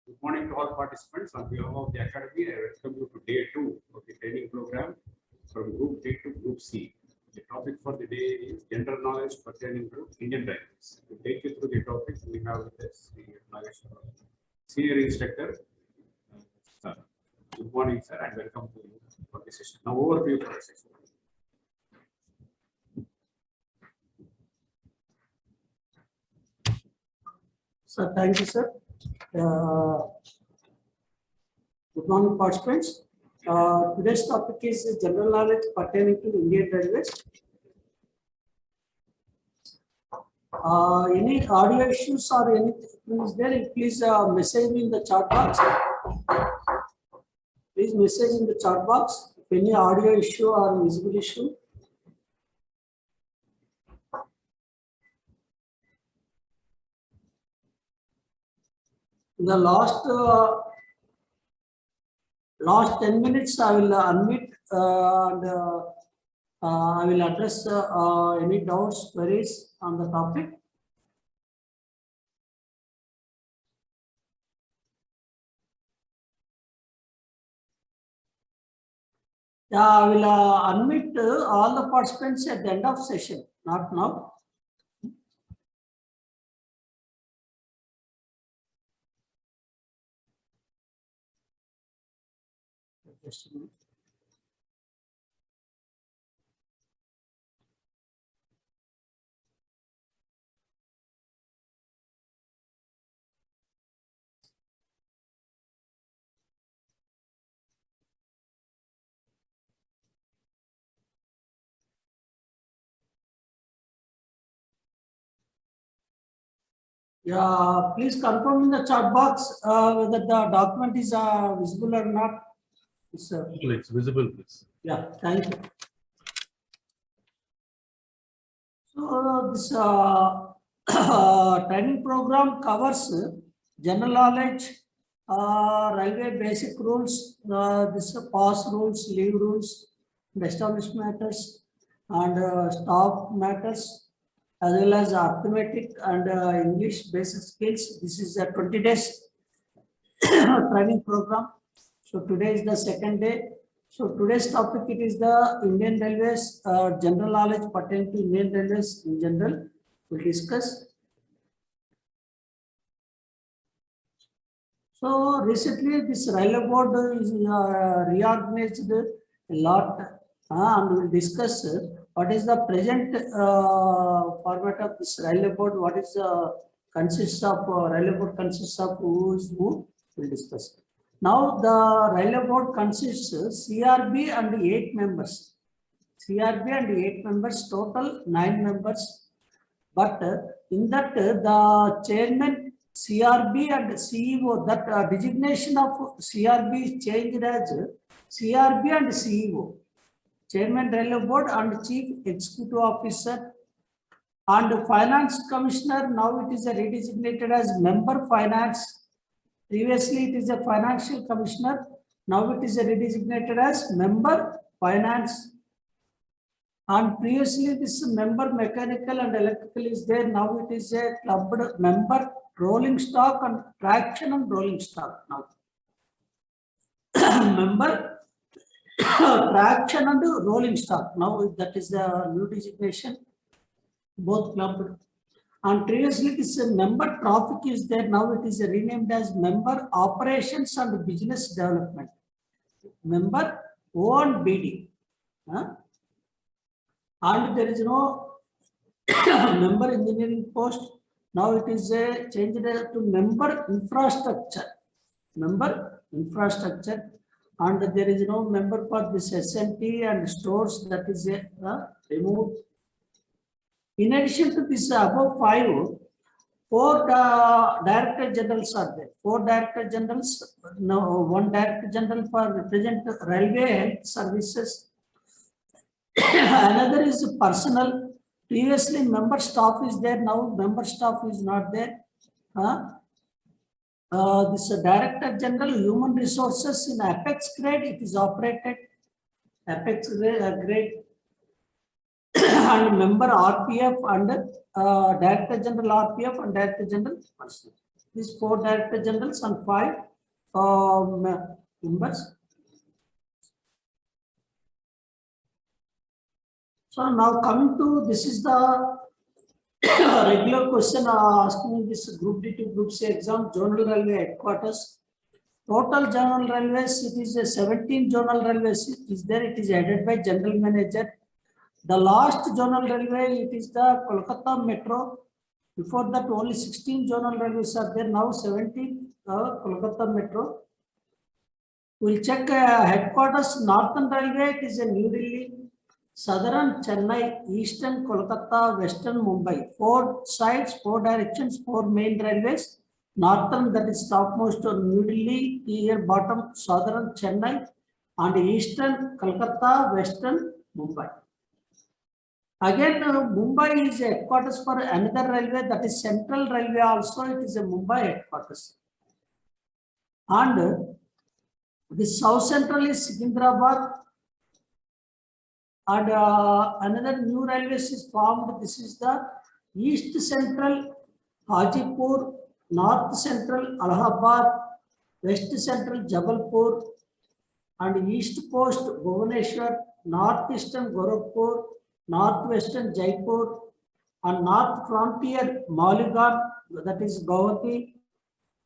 Good morning to all participants. On behalf of the Academy, I welcome you to day 2 of the training program from Group D to Group C. The topic for the day is general knowledge pertaining to Indian railways. To take you through the topic, we have with us the Senior Instructor. Sir. Good morning, sir, and welcome to you for the session. Now, overview for the session. So, thank you, sir. Good morning, participants. Today's topic is general knowledge pertaining to Indian Railways. Any audio issues or anything is there? Please message me in the chat box. Please message in the chat box if any audio issue or visible issue. In the last 10 minutes, I will unmute and I will address any doubts, queries on the topic. Yeah, I will unmute all the participants at the end of session, not now. Just a minute. Yeah, please confirm in the chat box whether the document is visible or not. It's visible, please. Yeah, thank you. So this training program covers general knowledge, railway basic rules, this pass rules, leave rules, established matters, and staff matters, as well as arithmetic and English basic skills. This is a 20 days training program. So today is the second day. So today's topic, it is the Indian Railways, general knowledge pertaining to Indian Railways in general. We'll discuss. So recently this railway board is reorganized a lot, and we'll discuss what is the present format of this railway board. What is consists of railway board consists of who is who. We'll discuss. Now the railway board consists CRB and 8 members. CRB and 8 members, total 9 members. But in that the chairman, CRB and CEO, that designation of CRB is changed as CRB and CEO. Chairman Railway Board and Chief Executive Officer. And Finance Commissioner, now it is redesignated as Member Finance. Previously, it is a Financial Commissioner. Now it is redesignated as Member Finance. And previously, this Member Mechanical and Electrical is there. Now it is a clubbed Member Rolling Stock and Traction and Rolling Stock. Now, Member Traction and Rolling Stock. Now that is the new designation. Both clubbed. And previously, this Member Traffic is there. Now it is renamed as Member Operations and Business Development. Member O and BD. And there is no Member Engineering post. Now it is changed to Member Infrastructure. Member Infrastructure. And there is no member for this SMT and stores, that is removed. In addition to this above 5, 4 Director Generals are there. 4 Director Generals, no, 1 Director General for represent Railway Health Services. Another is personnel. Previously, member staff is there. Now, member staff is not there. This Director General Human Resources in Apex grade, it is operated. Apex grade. And member RPF and Director General RPF and Director General Personnel. these 4 director generals and 5 members. So now coming to, this is the regular question asking in this Group D to Group C exam, Zonal Railway Headquarters. Total zonal railways, it is a 17 zonal railways is there. It is headed by general manager. The last zonal railway, it is the Kolkata Metro. Before that, only 16 zonal railways are there. Now 17 Kolkata Metro. We'll check headquarters. Northern Railway, it is a New Delhi. Southern Chennai, Eastern Kolkata, Western Mumbai. 4 sides, 4 directions, 4 main railways. Northern, that is topmost on New Delhi, here bottom Southern Chennai, and Eastern Kolkata, Western Mumbai. Again, Mumbai is a headquarters for another railway, that is Central Railway also, it is a Mumbai headquarters. And the South Central is Secunderabad. And another new railways is formed. This is the East Central Hajipur, North Central Allahabad, West Central Jabalpur, and East Coast Bhubaneswar, Northeastern Gorakhpur, Northwestern Jaipur, and North Frontier Maligan, that is Guwahati,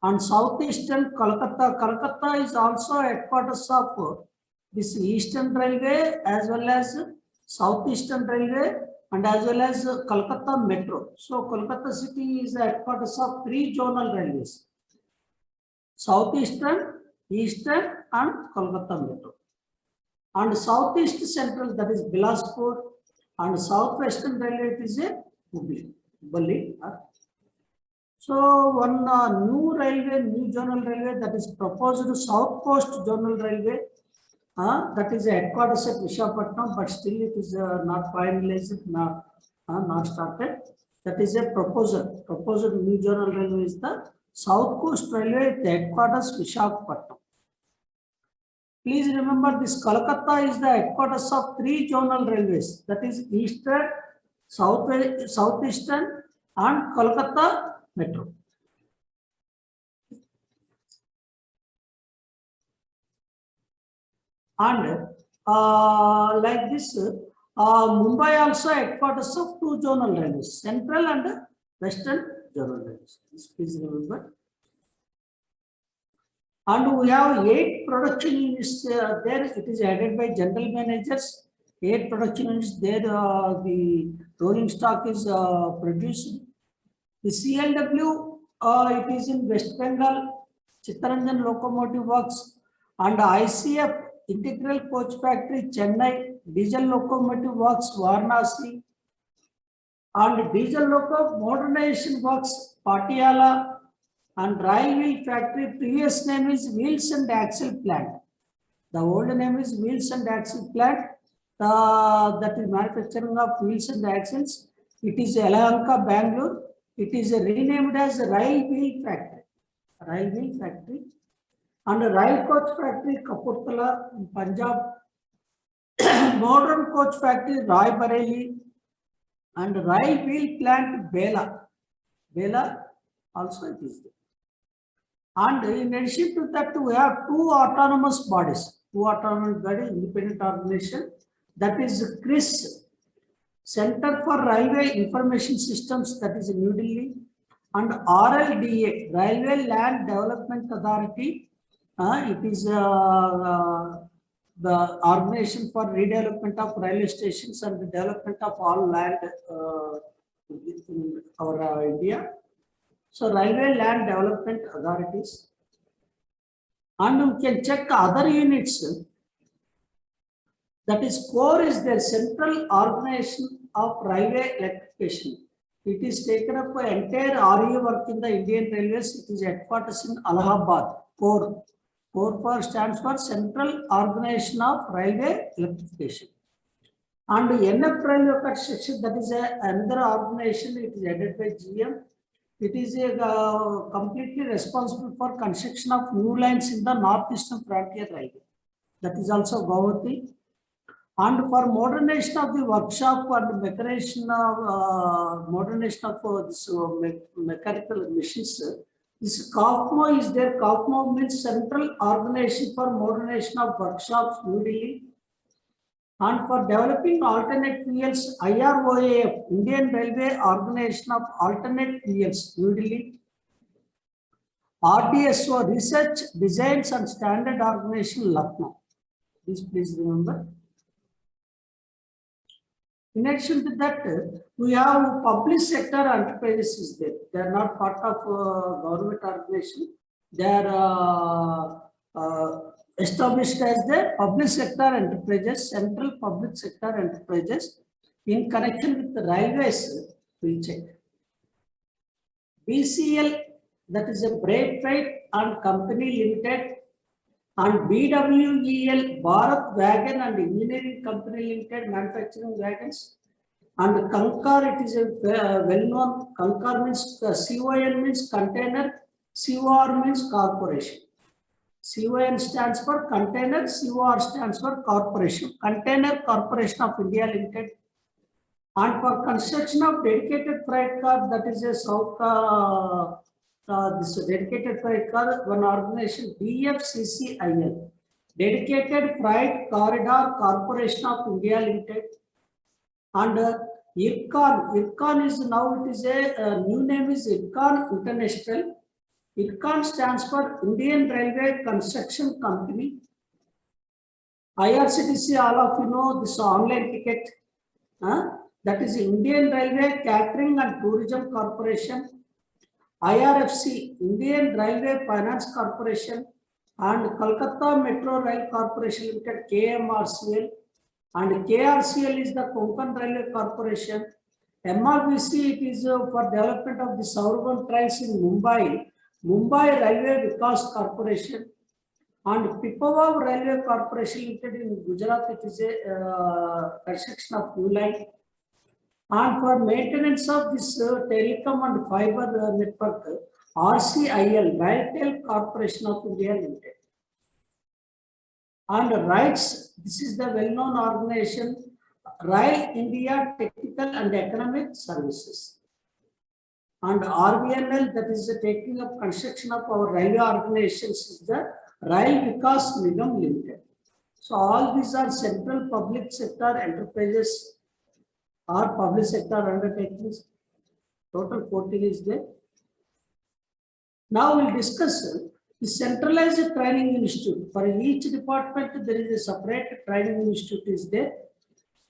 and Southeastern Kolkata. Kolkata is also headquarters of this Eastern Railway as well as Southeastern Railway and as well as Kolkata Metro. So Kolkata city is the headquarters of 3 zonal railways: Southeastern, Eastern, and Kolkata Metro. And Southeast Central, that is Bilaspur, and Southwestern Railway, it is a Hubli. So one new railway, new zonal railway, that is proposed South Coast Zonal Railway. That is a headquarters at Visakhapatnam, but still it is not finalized, not started. That is a proposal. Proposed new zonal railway is the South Coast Railway, the headquarters Visakhapatnam. Please remember this Kolkata is the headquarters of 3 zonal railways, that is Eastern, Southeastern, and Kolkata Metro. And like this, Mumbai also headquarters of 2 zonal railways, Central and Western zonal railways. Please remember. And we have 8 production units there. It is headed by general managers. 8 production units there. The rolling stock is produced. The CLW, it is in West Bengal, Chittaranjan Locomotive Works, and ICF, Integral Coach Factory, Chennai, Diesel Locomotive Works, Varanasi, and Diesel Loco Modernization Works, Patiala, and Rail Wheel Factory. Previous name is Wheels and Axle Plant. The old name is Wheels and Axle Plant. That is manufacturing of wheels and axles. It is Yelahanka, Bangalore. It is renamed as Rail Wheel Factory. Rail Wheel Factory. And Rail Coach Factory, Kapurthala in Punjab. Modern Coach Factory, Rai Bareli. And Rail Wheel Plant, Bela. Bela also it is there. And in addition to that, we have 2 autonomous bodies. 2 autonomous bodies, independent organization. That is CRIS, Center for Railway Information Systems, that is in New Delhi. And RLDA, Railway Land Development Authority. It is the organization for redevelopment of railway stations and the development of all land in our India. So Railway Land Development Authorities. And we can check other units. That is core is their Central Organization of Railway Electrification. It is taken up by entire RE work in the Indian Railways. It is headquarters in Allahabad. Core. Core stands for Central Organization of Railway Electrification. And NF Railway Construction, that is another organization. It is headed by GM. It is completely responsible for construction of new lines in the Northeastern Frontier Railway. That is also Guwahati. And for modernization of the workshop and mechanization of modernization of this mechanical machines, This COFMO is there. COFMO means Central Organization for Modernization of Workshops, New Delhi. And for developing alternate fuels, IROAF, Indian Railway Organization of Alternate Fuels, New Delhi. RDSO, Research, Designs and Standard Organization, Lucknow. This please remember. In addition to that, we have public sector enterprises there. They are not part of government organization. They are established as the public sector enterprises, central public sector enterprises in connection with the railways. We check. BCL, that is a Brake Freight and Company Limited, and BWEL, Bharat Wagon and Engineering Company Limited, manufacturing wagons. And Concor, it is a well-known, Concor means, CON means container, COR means corporation. CON stands for container, COR stands for corporation. Container Corporation of India Limited. And for construction of dedicated freight car, that is a South, this dedicated freight car, one organization, DFCCIL, Dedicated Freight Corridor Corporation of India Limited. And IRCON is now, it is a new name is IRCON International. IRCON stands for Indian Railway Construction Company. IRCTC, all of you know this online ticket. That is Indian Railway Catering and Tourism Corporation. IRFC, Indian Railway Finance Corporation, and Kolkata Metro Rail Corporation Limited, KMRCL, and KRCL is the Konkan Railway Corporation. MRBC, it is for development of the suburban trains in Mumbai, Mumbai Railway Vikas Corporation, and Pipavav Railway Corporation Limited in Gujarat, it is a construction of new line. And for maintenance of this telecom and fiber network, RCIL, Railtel Corporation of India Limited. And RITES, this is the well-known organization, Rail India Technical and Economic Services. And RVNL, that is the taking up construction of our railway organizations, is the Rail Vikas Nigam Limited. So all these are central public sector enterprises or public sector undertakings. Total 14 is there. Now we'll discuss the centralized training institute. For each department, there is a separate training institute is there.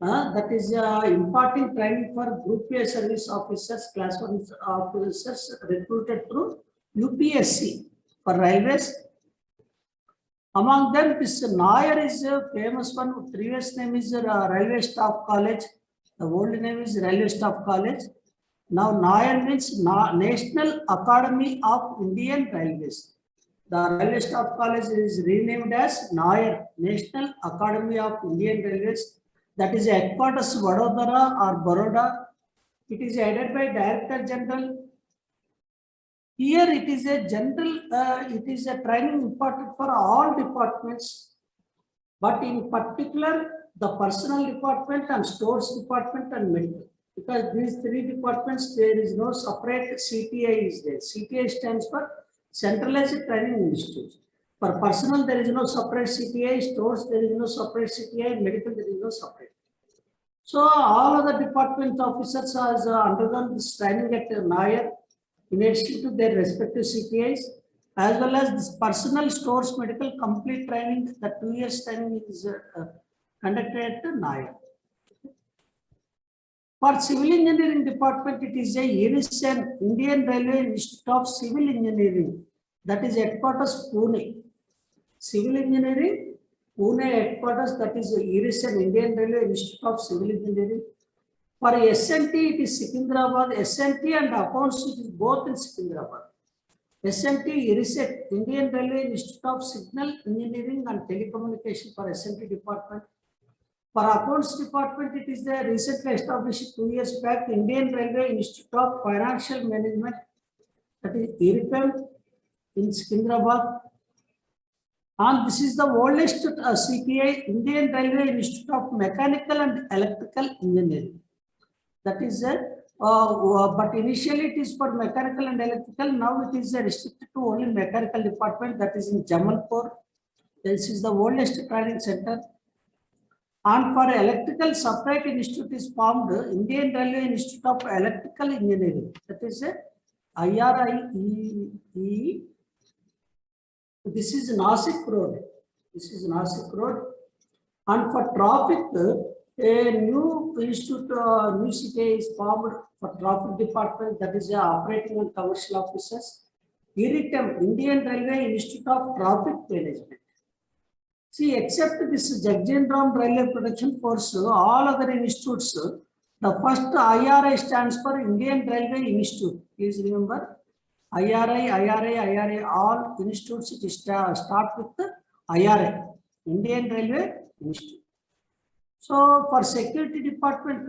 That is imparting training for Group A service officers, class 1 officers recruited through UPSC for railways. Among them, this Nair is a famous one. Previous name is Railway Staff College. The old name is Railway Staff College. Now Nair means National Academy of Indian Railways. The Railway Staff College is renamed as Nair, National Academy of Indian Railways. That is headquarters Vadodara or Baroda. It is headed by Director General. Here it is a general, it is a training imparted for all departments, but in particular the personnel department and stores department and medical. Because these three departments, there is no separate CTI is there. CTI stands for Centralized Training Institute. For personnel, there is no separate CTI, stores, there is no separate CTI, medical, there is no separate. So all other department officers has undergone this training at Nair in addition to their respective CTIs, as well as this personnel, stores, medical complete training, the 2 years training is conducted at Nair. For civil engineering department, it is a IRISEN, Indian Railway Institute of Civil Engineering, that is headquarters Pune. Civil engineering, Pune headquarters, that is IRISEN, Indian Railway Institute of Civil Engineering. For SNT, it is Secunderabad. SNT and accounts, it is both in Secunderabad. SNT, IRISET, Indian Railway Institute of Signal Engineering and Telecommunication for SNT department. For accounts department, it is the recently established 2 years back Indian Railway Institute of Financial Management, that is IRIFM in Secunderabad. And this is the oldest CPI, Indian Railway Institute of Mechanical and Electrical Engineering. That is but initially it is for mechanical and electrical. Now it is restricted to only mechanical department, that is in Jamalpur. This is the oldest training center. And for electrical, separate institute is formed, Indian Railway Institute of Electrical Engineering. That is a IRIE. This is Nasik Road. This is Nasik Road. And for traffic, a new institute, new city is formed for traffic department. That is operating and commercial officers. IRITEM, Indian Railway Institute of Traffic Management. See, except this Jagjendraam Railway Protection Force, all other institutes, the first IRI stands for Indian Railway Institute. Please remember, IRI, all institutes start with the IRI, Indian Railway Institute. So, for security department,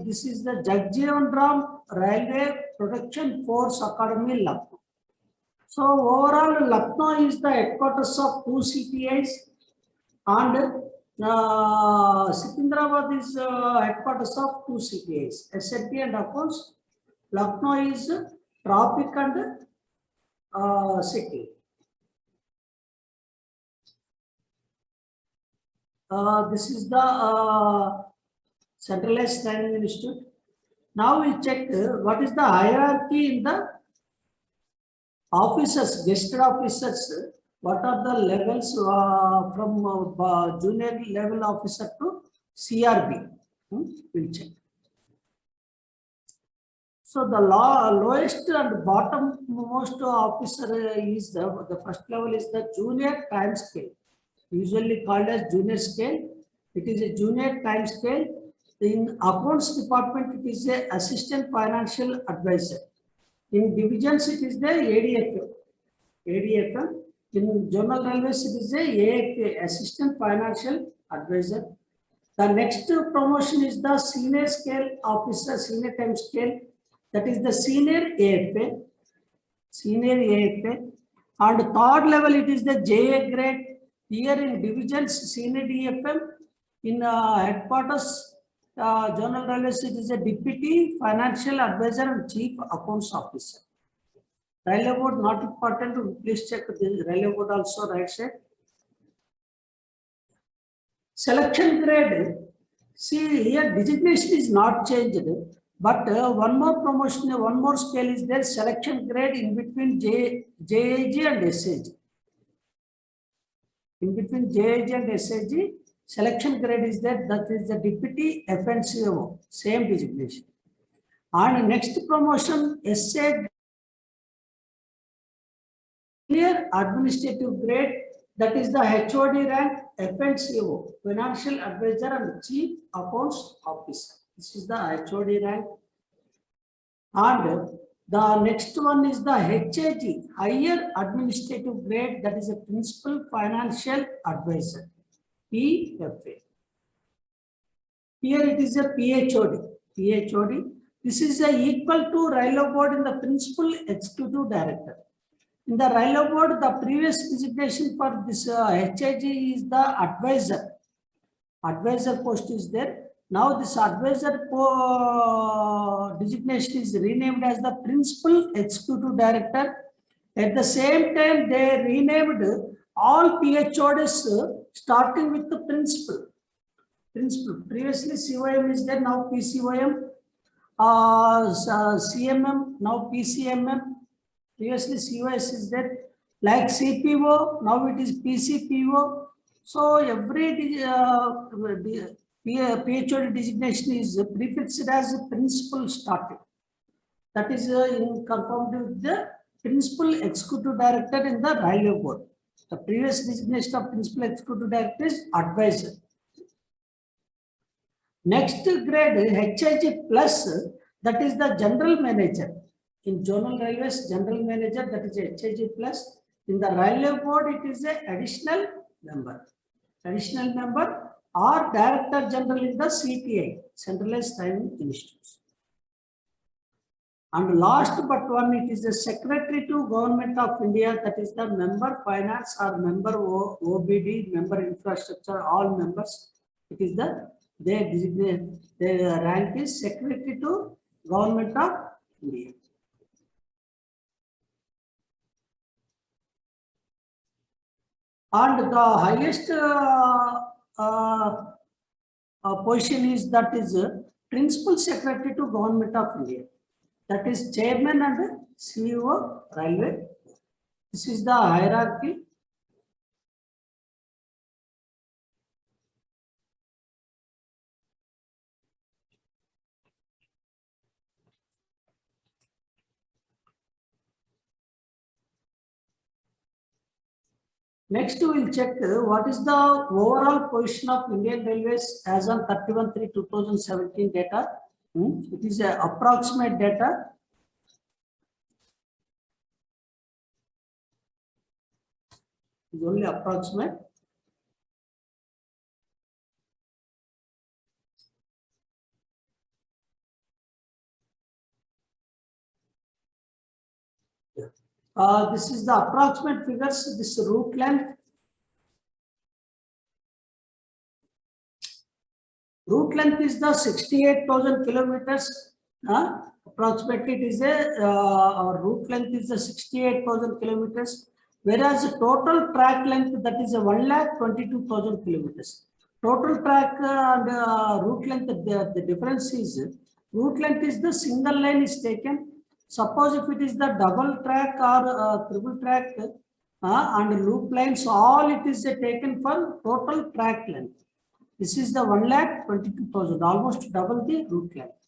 this is the Jagjendraam Railway Protection Force Academy, Lucknow. So overall, Lucknow is the headquarters of 2 CPIs, and Secunderabad is headquarters of 2 CPIs, SNP and accounts. Lucknow is traffic and security. This is the centralized training institute. Now we check what is the hierarchy in the officers, gested officers. What are the levels from junior level officer to CRB? We'll check. So the lowest and bottom most officer is the first level is the junior time scale, usually called as junior scale. It is a junior time scale. In accounts department, it is a assistant financial advisor. In divisions, it is the ADFM. In Zonal Railways, it is the AFA, Assistant Financial Advisor. The next promotion is the senior scale officer, senior time scale. That is the senior AFA. And third level, it is the JA grade. Here in divisions, senior DFM. In headquarters, Zonal Railways, it is a Deputy Financial Advisor and Chief Accounts Officer. Railway Board, not important, please check the Railway Board also, right side. Selection grade, see here designation is not changed, but one more promotion, one more scale is there, selection grade in between JAG and SAG. In between JAG and SAG, selection grade is there, that is the Deputy FNCO, same designation. And next promotion, SAG administrative grade, that is the HOD rank, FNCO, Financial Advisor and Chief Accounts Officer. This is the HOD rank. And the next one is the HAG, Higher Administrative Grade, that is a Principal Financial Advisor, PFA. Here it is a PHOD. This is equal to Railway Board in the Principal Executive Director. In the Railway Board, the previous designation for this HAG is the advisor. Advisor post is there. Now this advisor designation is renamed as the Principal Executive Director. At the same time, they renamed all PHODs starting with the principal. Previously COM is there, now PCOM. CMM, now PCMM. Previously COS is there, like CPO, now it is PCPO. So every PHOD designation is prefixed as a principal starting. That is in conformity with the Principal Executive Director in the Railway Board. The previous designation of Principal Executive Director is advisor. Next grade, HAG plus, that is the General Manager. In Zonal Railways, General Manager, that is HAG plus. In the Railway Board, it is an additional member. Additional member or Director General in the CTI, Centralized Training Institutes. And last but one, it is the Secretary to Government of India, that is the Member Finance or Member OBD, Member Infrastructure, all members. It is the They designate, their rank is Secretary to Government of India. And the highest position is that is Principal Secretary to Government of India. That is Chairman and CEO Railway. This is the hierarchy. Next, we will check what is the overall position of Indian Railways as on 31/3/2017 data. It is a approximate data. It is only approximate. This is the approximate figures. This route length. Route length is the 68,000 kilometers. Approximately, it is a route length is the 68,000 kilometers, whereas the total track length, that is a 1,22,000 kilometers. Total track and route length, the difference is route length is the single line is taken. Suppose if it is the double track or triple track and loop lines, all it is taken for total track length. This is the 1,22,000, almost double the route length.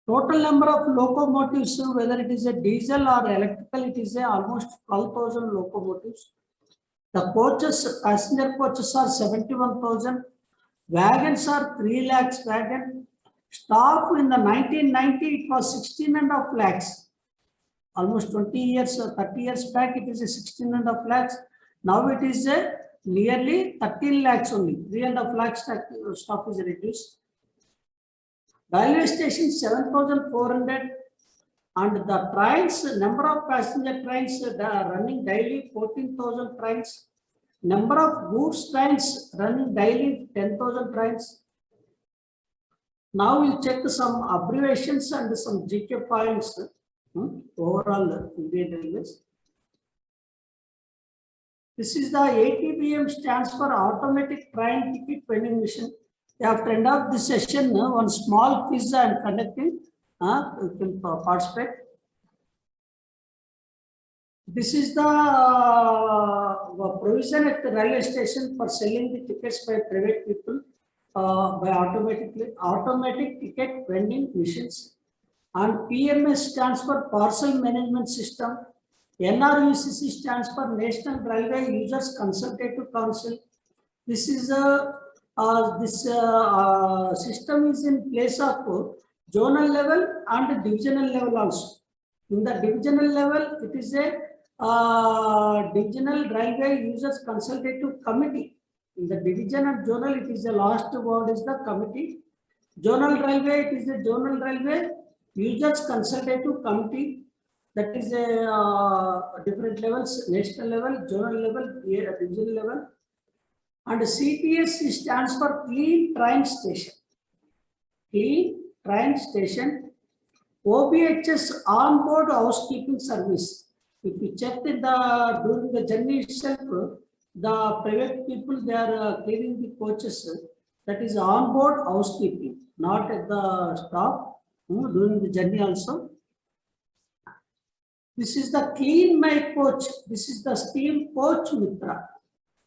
Total number of locomotives, whether it is a diesel or electrical, it is almost 12,000 locomotives. The coaches, passenger coaches are 71,000. Wagons are 3 lakhs wagon. Staff in the 1990, it was 16.5 lakhs. Almost 20 years, 30 years back, it is a 16.5 lakhs. Now it is nearly 13 lakhs only. 3.5 lakhs staff is reduced. Railway station 7,400. And the trains, number of passenger trains running daily 14,000 trains. Number of goods trains running daily 10,000 trains. Now we'll check some abbreviations and some GK points overall Indian Railways. This is the ATVM stands for Automatic Train Ticket Vending Machine. After end of this session, one small quiz I am conducting. You can participate. This is the provision at the railway station for selling the tickets by private people. By automatic ticket vending machines, and PMS stands for Parcel Management System. NRUCC stands for National Railway Users Consultative Council. This is system is in place of zonal level and divisional level also. In the divisional level, it is a Divisional Railway Users Consultative Committee. In the division and zonal, it is the last word is the committee. Zonal railway, it is the Zonal Railway Users Consultative Committee. That is a different levels, national level, zonal level, divisional level. And CTS stands for Clean Train Station. Clean Train Station. OBHS Onboard Housekeeping Service. If you check it during the journey itself, the private people, they are cleaning the coaches. That is onboard housekeeping, not at the stop, during the journey also. This is the Clean My Coach. This is the steam Coach Mitra.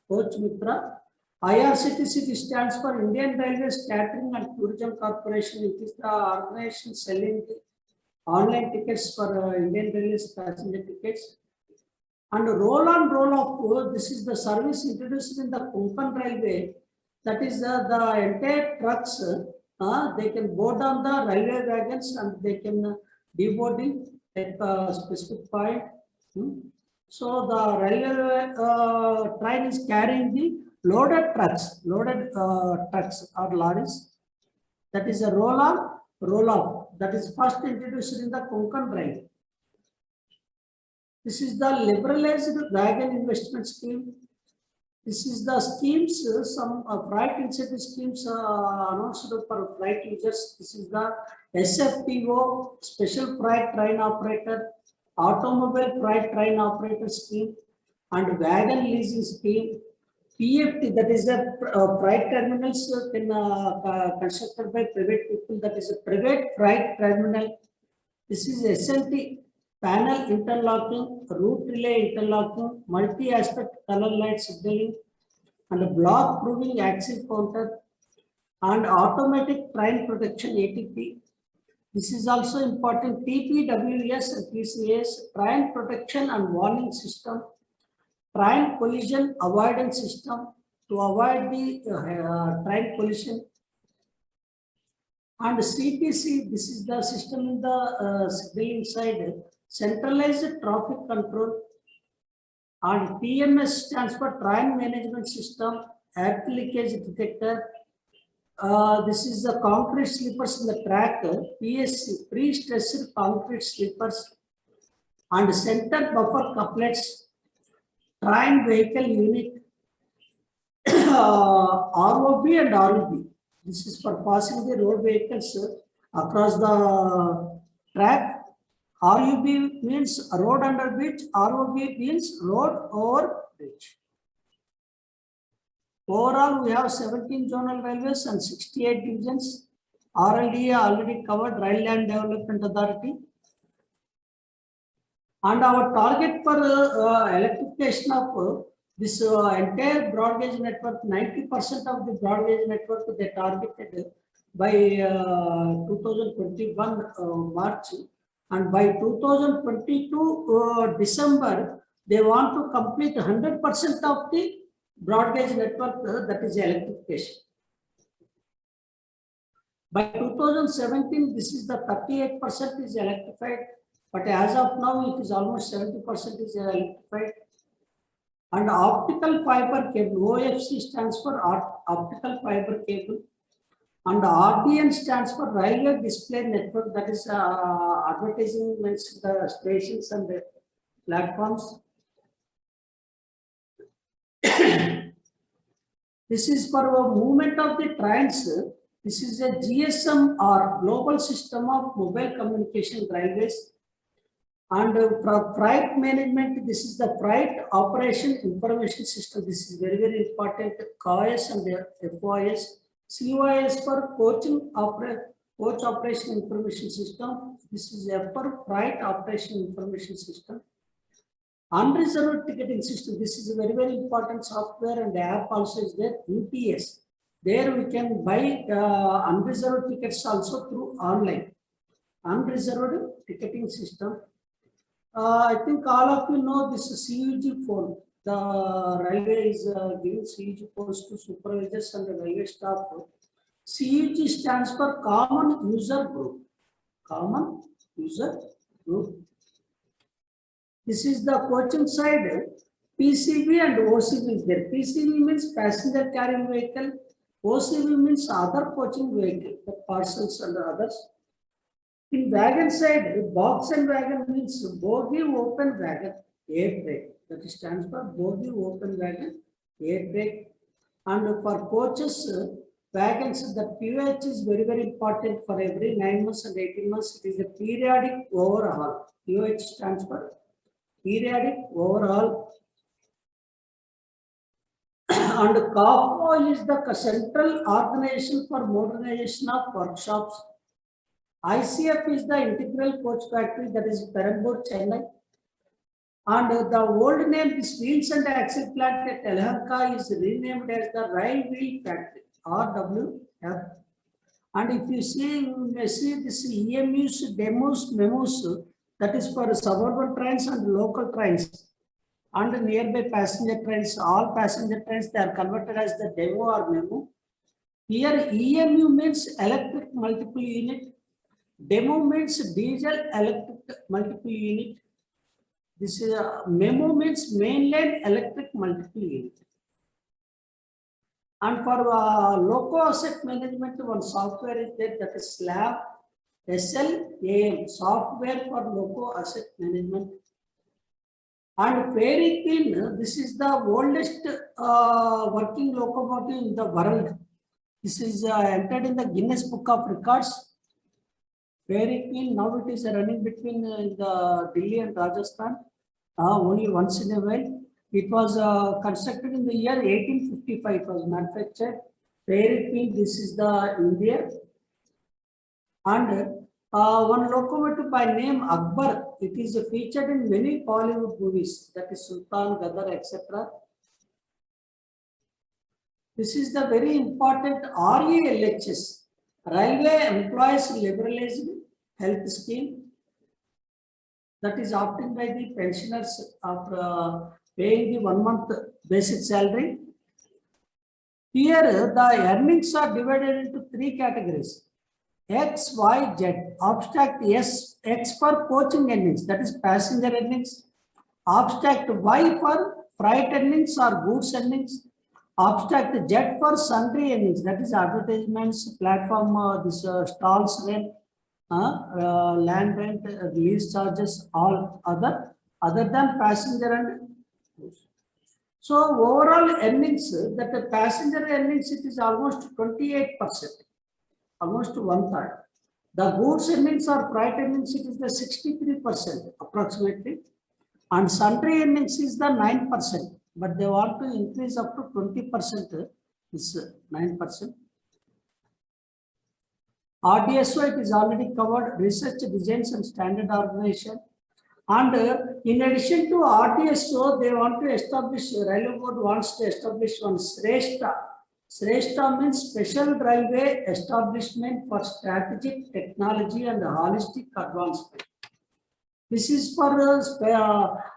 Coach Mitra. IRCTC stands for Indian Railways Catering and Tourism Corporation. It is the organization selling the online tickets for Indian Railways passenger tickets. And roll on, roll off, this is the service introduced in the Konkan Railway. That is the entire trucks, they can board on the railway wagons and they can deboarding at a specific point. So the railway train is carrying the loaded trucks or lorries. That is a roll on, roll off. That is first introduced in the Konkan Railway. This is the liberalized wagon investment scheme. This is the schemes, some freight incentive schemes announced for freight users. This is the SFTO, Special Freight Train Operator, Automobile Freight Train Operator Scheme, and Wagon Leasing Scheme. PFT, that is a freight terminals constructed by private people, that is a private freight terminal. This is SLT, panel interlocking, route relay interlocking, multi-aspect color light signaling, and block proving axle counter, and automatic train protection ATP. This is also important. TPWS and PCS, train protection and warning system, train collision avoidance system to avoid the train collision. And CTC, this is the system in the signaling side, centralized traffic control. And TMS stands for Train Management System, Earth Leakage Detector. This is the concrete sleepers in the track, PSC, pre-stressed concrete sleepers, and center buffer couplets, train vehicle unit, ROB and RUB. This is for passing the road vehicles across the track. RUB means road under bridge, ROB means road over bridge. Overall, we have 17 zonal railways and 68 divisions. RLDA already covered, Rail Land Development Authority. And our target for electrification of this entire broad gauge network, 90% of the broad gauge network they targeted by 2021 March. And by 2022 December, they want to complete 100% of the broad gauge network, that is electrification. By 2017, this is the 38% is electrified, but as of now, it is almost 70% is electrified. And optical fiber cable, OFC stands for optical fiber cable, and RDN stands for Railway Display Network, that is advertisements, the stations and the platforms. This is for a movement of the trains. This is a GSM or Global System of Mobile Communication Railways. And for freight management, this is the Freight Operation Information System. This is very, very important. COIS and FOIS. COIS for Coach Operation Information System. This is F for Freight Operation Information System. Unreserved ticketing system. This is a very, very important software and app also is there. UTS. There we can buy unreserved tickets also through online. Unreserved ticketing system. I think all of you know this CUG phone. The railway is giving CUG phones to supervisors and the railway staff. CUG stands for Common User Group. Common User Group. This is the coaching side. PCV and OCV is there. PCV means passenger carrying vehicle. OCV means other coaching vehicle, the parcels and the others. In wagon side, box and wagon means bogie open wagon, air brake. That stands for bogie open wagon, air brake. And for coaches, wagons, the POH is very, very important for every 9 months and 18 months. It is a periodic overhaul. POH stands for periodic overhaul. And COFO is the Central Organization for Modernization of Workshops. ICF is the Integral Coach Factory, that is Perambur, Chennai. And the old name, this Wheels and Axle Plant at Yelahanka is renamed as the Rail Wheel Factory, RWF. And if you see, you may see this EMUs, demos, memos, that is for suburban trains and local trains. And nearby passenger trains, all passenger trains, they are converted as the demo or memo. Here EMU means electric multiple unit. Demo means diesel electric multiple unit. This is memo means mainline electric multiple unit. And for loco asset management, one software is there, that is SLAM, SLAM, software for loco asset management. And Fairy Queen, this is the oldest working locomotive in the world. This is entered in the Guinness Book of Records. Very clean. Now it is running between the Delhi and Rajasthan. Only once in a while. It was constructed in the year 1855. It was manufactured. Very clean. This is the India. And one locomotive by name Akbar. It is featured in many Bollywood movies. That is Sultan, Gadar, etc. This is the very important RELHS, Railway Employees Liberalized Health Scheme, that is opted by the pensioners after paying the 1 month basic salary. Here the earnings are divided into 3 categories: X, Y, Z. Abstract S, X for coaching earnings, that is passenger earnings. Abstract Y for freight earnings or goods earnings. Abstract Z for sundry earnings, that is advertisements, platform, stalls rent, land rent, lease charges, all other than passenger and goods. So overall earnings, that the passenger earnings, it is almost 28%, almost 1/3. The goods earnings or freight earnings, it is the 63% approximately, and sundry earnings is the 9%. But they want to increase up to 20%, is 9%. RDSO, it is already covered, research, designs and standard organization. And in addition to RDSO, they want to establish, Railway Board wants to establish one SRESTA. SRESTA means Special Railway Establishment for Strategic Technology and Holistic Advancement. This is for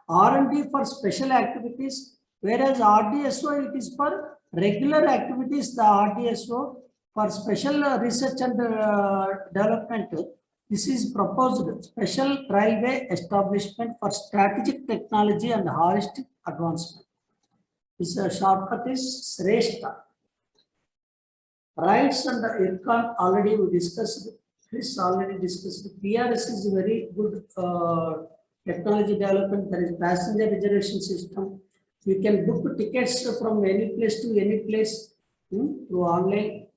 R&D for special activities, whereas RDSO, it is for regular activities. The RDSO for special research and development, this is proposed Special Railway Establishment for Strategic Technology and Holistic Advancement. This shortcut is SRESTA. Rights and IRCON already we discussed. This already discussed. PRS is a very good technology development. There is passenger reservation system. You can book tickets from any place to any place through online.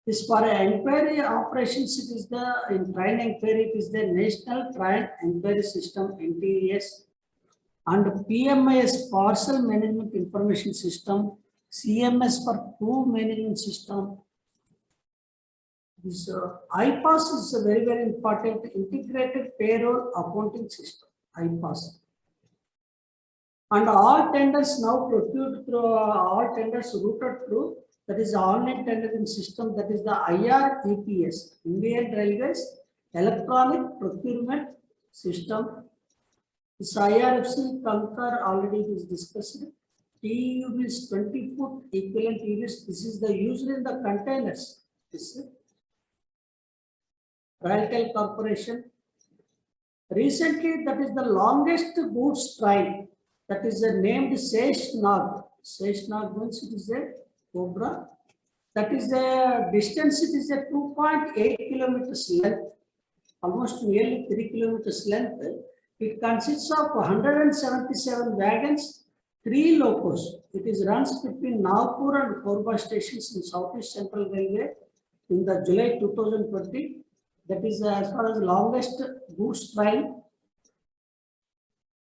This for inquiry operations, it is the in train inquiry, it is the National Train Inquiry System (NTES), and PMIS Parcel Management Information System, CMS for Crew Management System. This IPAS is a very, very important integrated payroll accounting system, IPAS. And all tenders now procured through, all tenders routed through, that is the online tendering system, that is the IREPS, Indian Railways Electronic Procurement System. This IRFC Concur already is discussed. TEU is 20-foot equivalent units. This is the used in the containers. This is Railtel Corporation. Recently, that is the longest goods train. That is named Seshnag. Seshnag means it is a Cobra. That is the distance, it is a 2.8 kilometers length, almost nearly 3 kilometers length. It consists of 177 wagons, 3 locos. It is runs between Nagpur and Korba stations in Southeast Central Railway in the July 2020. That is as far as longest goods train.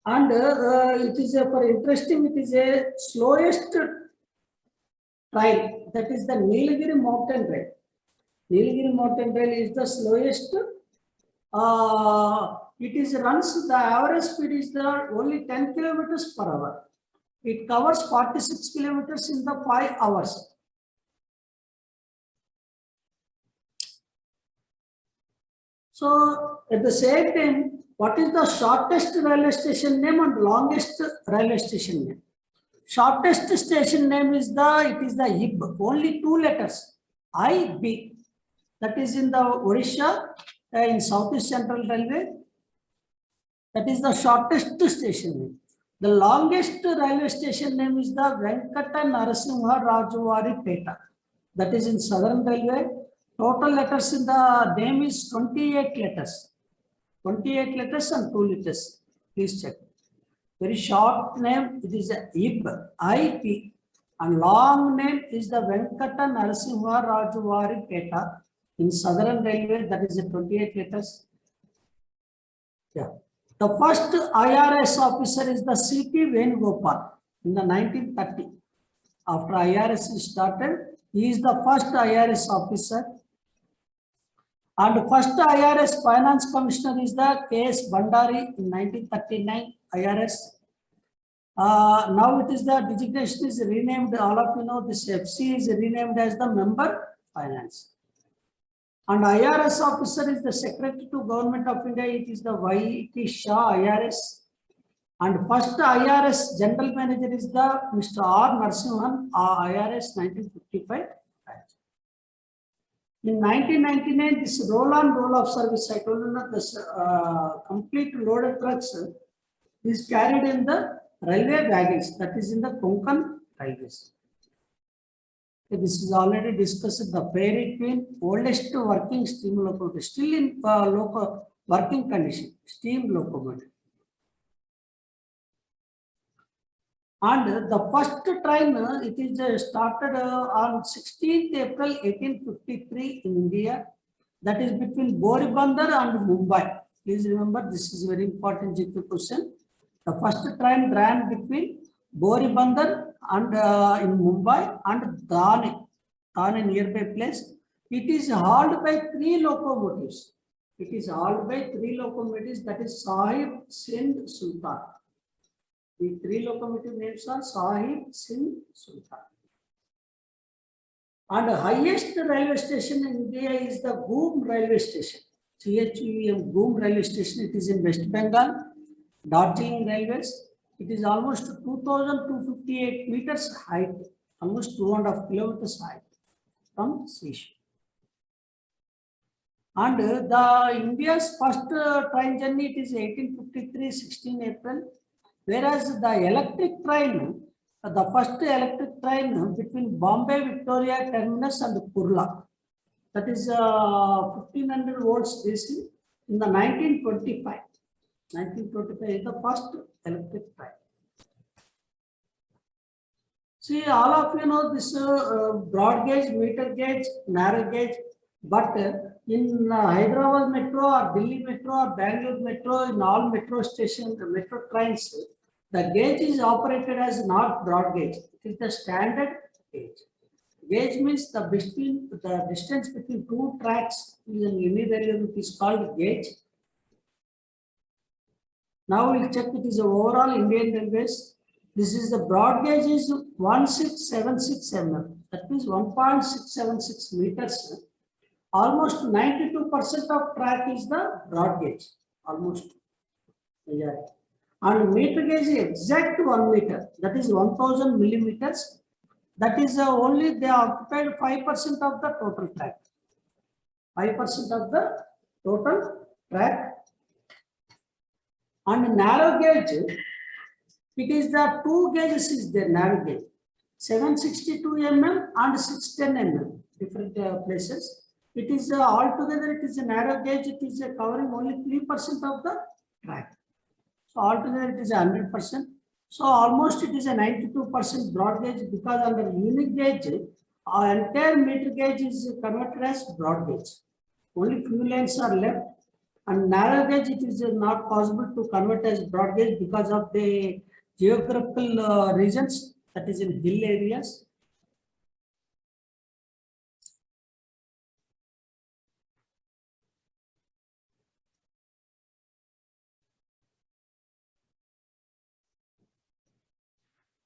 And it is for interesting, it is a slowest train, that is the Nilgiri Mountain Rail. Nilgiri Mountain Rail is the slowest. It is runs, the average speed is the only 10 kilometers per hour. It covers 46 kilometers in the 5 hours. So at the same time, what is the shortest railway station name and longest railway station name? Shortest station name is it is the IB, only 2 letters, IB. That is in the Odisha, in Southeast Central Railway. That is the shortest station name. The longest railway station name is the Venkata Narasimha Rajuvari Peta. That is in Southern Railway. Total letters in the name is 28 letters. 28 letters and 2 letters. Please check. Very short name, it is a IP, IP. And long name is the Venkata Narasimha Rajuvari Peta in Southern Railway, that is a 28 letters. Yeah. The first IRS officer is the C.P. Venugopal in the 1930. After IRS is started, he is the first IRS officer. And first IRS Finance Commissioner is the K.S. Bandari in 1939 IRS. Now it is the designation is renamed, all of you know this FC is renamed as the Member Finance. And IRS officer is the Secretary to Government of India, it is the Y.T. Shah IRS. And first IRS General Manager is the Mr. R. Narasimhan, IRS 1955. In 1999, this roll on roll off service, I told you that this complete loaded trucks is carried in the railway wagons, that is in the Konkan railways. This is already discussed, the Prairie Queen, oldest working steam locomotive, still in local working condition, steam locomotive. And the first train, it is started on 16th April 1853 in India, that is between Boribandar and Mumbai. Please remember, this is very important GK question. The first train ran between Boribandar and in Mumbai and Thane nearby place. It is hauled by 3 locomotives. It is hauled by 3 locomotives, that is Sahib, Sindh, Sultan. The 3 locomotive names are Sahib, Sindh, Sultan. And the highest railway station in India is the Goom railway station. CHUM Goom railway station. It is in West Bengal, Darjeeling Railways. It is almost 2,258 meters height, almost 2.5 kilometers height from seashore. And the India's first train journey, it is 1853, 16 April. Whereas the electric train, the first electric train between Bombay Victoria Terminus and Kurla, that is 1500 volts DC in the 1925. 1925 is the first electric train. See, all of you know this broad gauge, meter gauge, narrow gauge, but in Hyderabad Metro or Delhi Metro or Bangalore Metro, in all metro stations, metro trains, the gauge is operated as not broad gauge. It is the standard gauge. Gauge means the distance between 2 tracks in any railway is called gauge. Now we'll check it is overall Indian Railways. This is the broad gauge is 1676 mm. That means 1.676 meters. Almost 92% of track is the broad gauge. Almost. Yeah. And meter gauge is exact 1 meter. That is 1000 millimeters. That is only they occupied 5% of the total track. 5% of the total track. And narrow gauge, it is the 2 gauges is there, narrow gauge. 762 mm and 610 mm, different places. It is altogether, it is a narrow gauge, it is covering only 3% of the track. So altogether it is 100%. So almost it is a 92% broad gauge, because under unit gauge, our entire meter gauge is converted as broad gauge. Only few lanes are left. And narrow gauge, it is not possible to convert as broad gauge because of the geographical regions, that is in hill areas.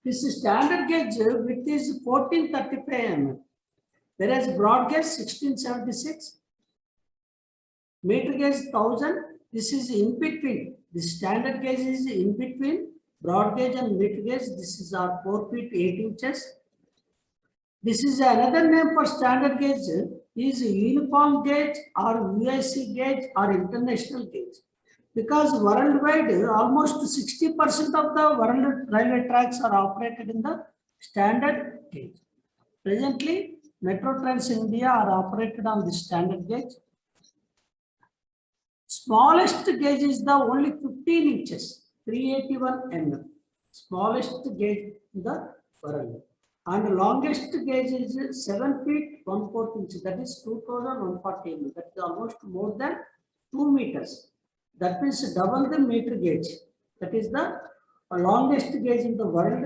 This is standard gauge width is 1435 mm, whereas broad gauge 1676. Meter gauge 1000. This is in between. The standard gauge is in between broad gauge and meter gauge. This is our 4 feet 8 inches. This is another name for standard gauge is uniform gauge or UIC gauge or international gauge. Because worldwide almost 60% of the world railway tracks are operated in the standard gauge. Presently, metro trains in India are operated on the standard gauge. Smallest gauge is the only 15 inches. 381 mm, smallest gauge in the world. And longest gauge is 7 feet 1/4 inch, that is 2140 mm. That is almost more than 2 meters. That means double the meter gauge. That is the longest gauge in the world.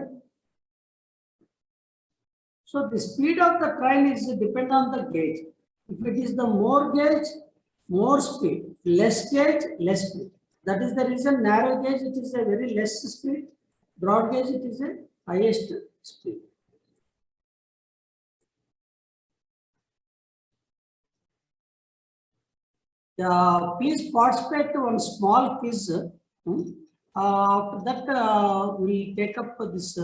So the speed of the train is depend on the gauge. If it is the more gauge, more speed. Less gauge, less speed. That is the reason narrow gauge it is a very less speed. Broad gauge it is a highest speed. Please participate to one small quiz. After that, we will take up this.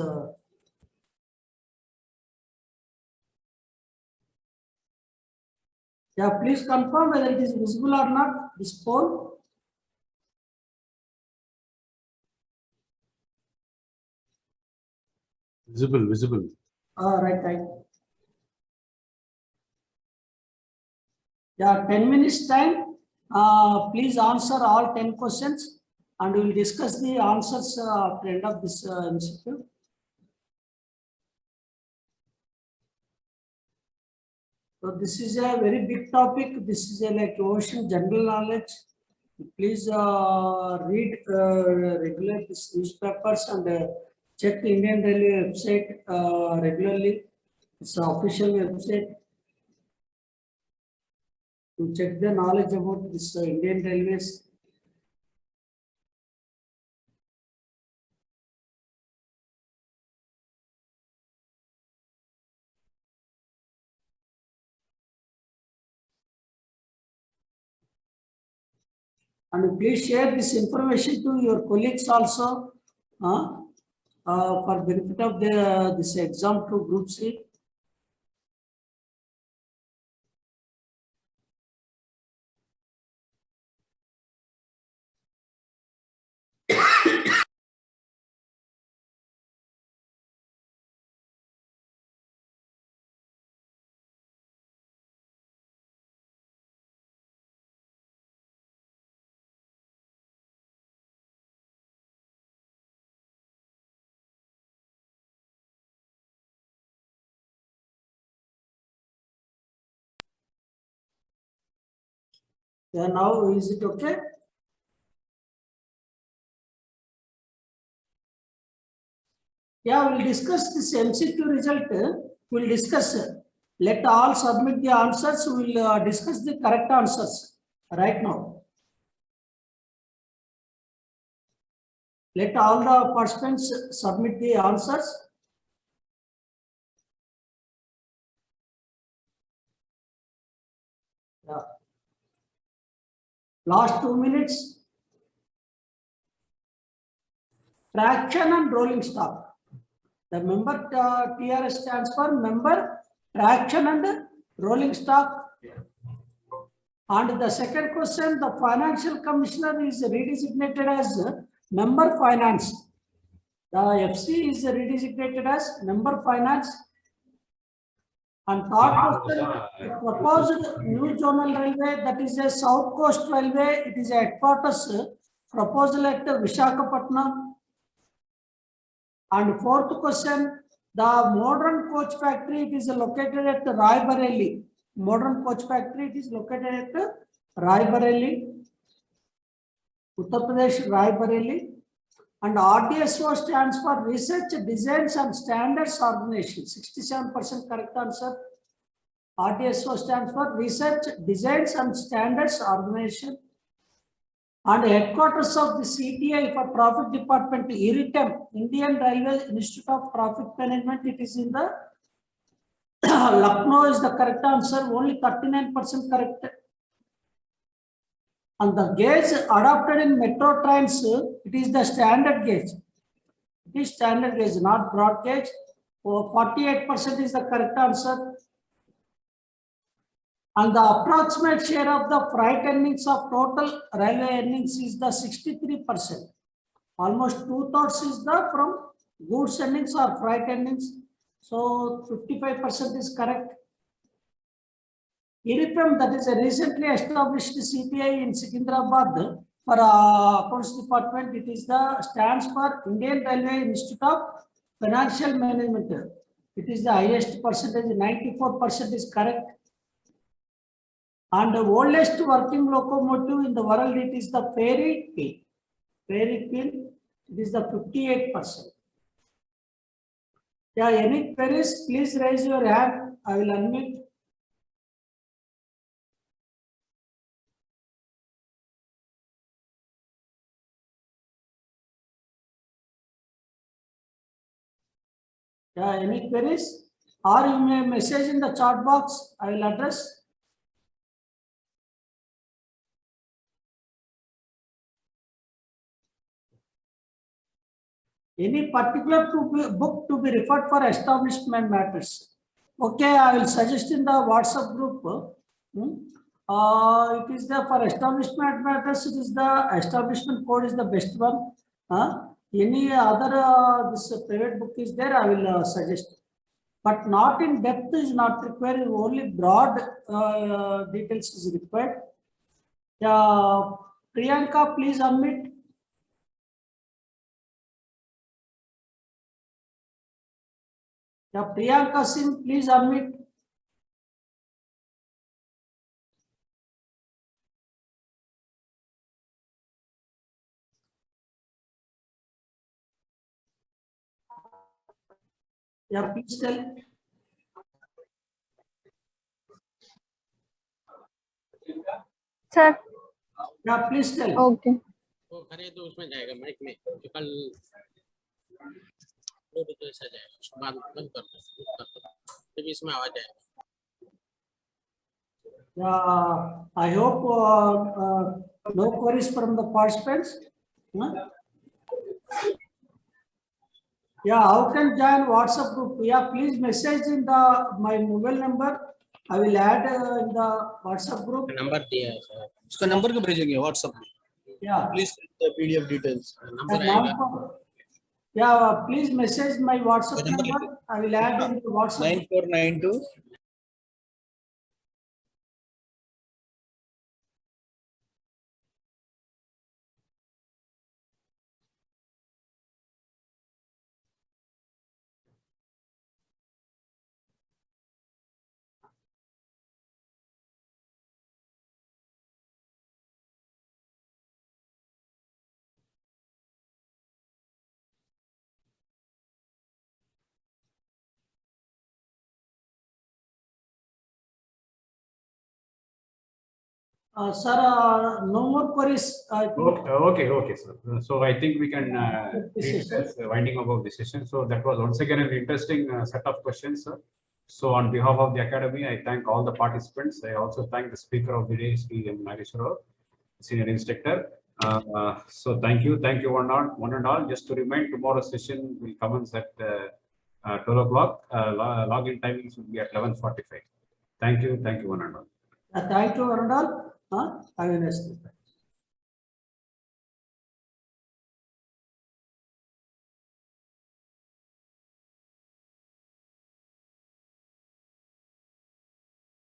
Please confirm whether it is visible or not. This poll. Visible, visible. Right. 10 minutes time. Please answer all 10 questions and we will discuss the answers at the end of this MCQ. So this is a very big topic. This is a like ocean general knowledge. Please read regular newspapers and check the Indian Railway website regularly. It's an official website. To check the knowledge about this Indian Railways. And please share this information to your colleagues also for benefit of this exam to Group C. Now is it okay? We'll discuss this MCQ result. We'll discuss. Let all submit the answers. We'll discuss the correct answers right now. Let all the participants submit the answers. Last 2 minutes. Traction and rolling stock. The member TRS stands for member, traction and rolling stock. And the second question, the financial commissioner is redesignated as member finance. The FC is redesignated as member finance. And third question, proposed new zonal railway, that is a South Coast Railway. It is a headquarters proposal at Visakhapatnam. And fourth question, the modern coach factory, it is located at Raebareli. Modern coach factory, it is located at Raebareli, Uttar Pradesh, Raebareli. And RDSO stands for Research, Designs and Standards Organization. 67% correct answer. RDSO stands for Research, Designs and Standards Organization. And headquarters of the CTI for Profit Department, IRITEM, Indian Railway Institute of Profit Management. It is in the Lucknow is the correct answer. Only 39% correct. And the gauge adopted in metro trains, it is the standard gauge. It is standard gauge, not broad gauge. 48% is the correct answer. And the approximate share of the freight earnings of total railway earnings is the 63%. Almost 2/3 is the from goods earnings or freight earnings. So 55% is correct. IRITEM, that is a recently established CTI in Secunderabad, for accounts department, it is the stands for Indian Railway Institute of Financial Management. It is the highest percentage, 94% is correct. And the oldest working locomotive in the world, it is the Fairy Queen. Fairy Queen, it is the 58%. Yeah, any queries, please raise your hand. I will unmute. Yeah, any queries? Or you may message in the chat box. I will address. Any particular book to be referred for establishment matters? Okay, I will suggest in the WhatsApp group. It is the for establishment matters. It is the establishment code is the best one. Any other this private book is there, I will suggest. But not in depth is not required. Only broad details is required. Priyanka, please unmute. Priyanka Singh, please unmute. Please tell. Sir. Please tell. Okay. वो करे तो उसमें जाएगा mic में तो कल Bluetooth ऐसा जाएगा उसके बाद बंद कर दो तो इसमें आवाज आएगा I hope no queries from the participants. How can join WhatsApp group? Please message in my mobile number. I will add in the WhatsApp group. Number दिया है सर उसका नंबर कब भेजेंगे व्हाट्सएप में? Please send the PDF details. Number आएगा Please message my WhatsApp number. I will add in the WhatsApp. 9492. Sir, no more queries. Okay, sir. So I think we can treat this winding up of the session. So that was once again an interesting set of questions, sir. So on behalf of the academy, I thank all the participants. I also thank the speaker of the day, Sri M. Nageswara, senior instructor. So thank you one and all. Just to remind, tomorrow's session will commence at 12 o'clock. Login timings will be at 11:45. Thank you one and all. Thank you one and all. Have a nice day.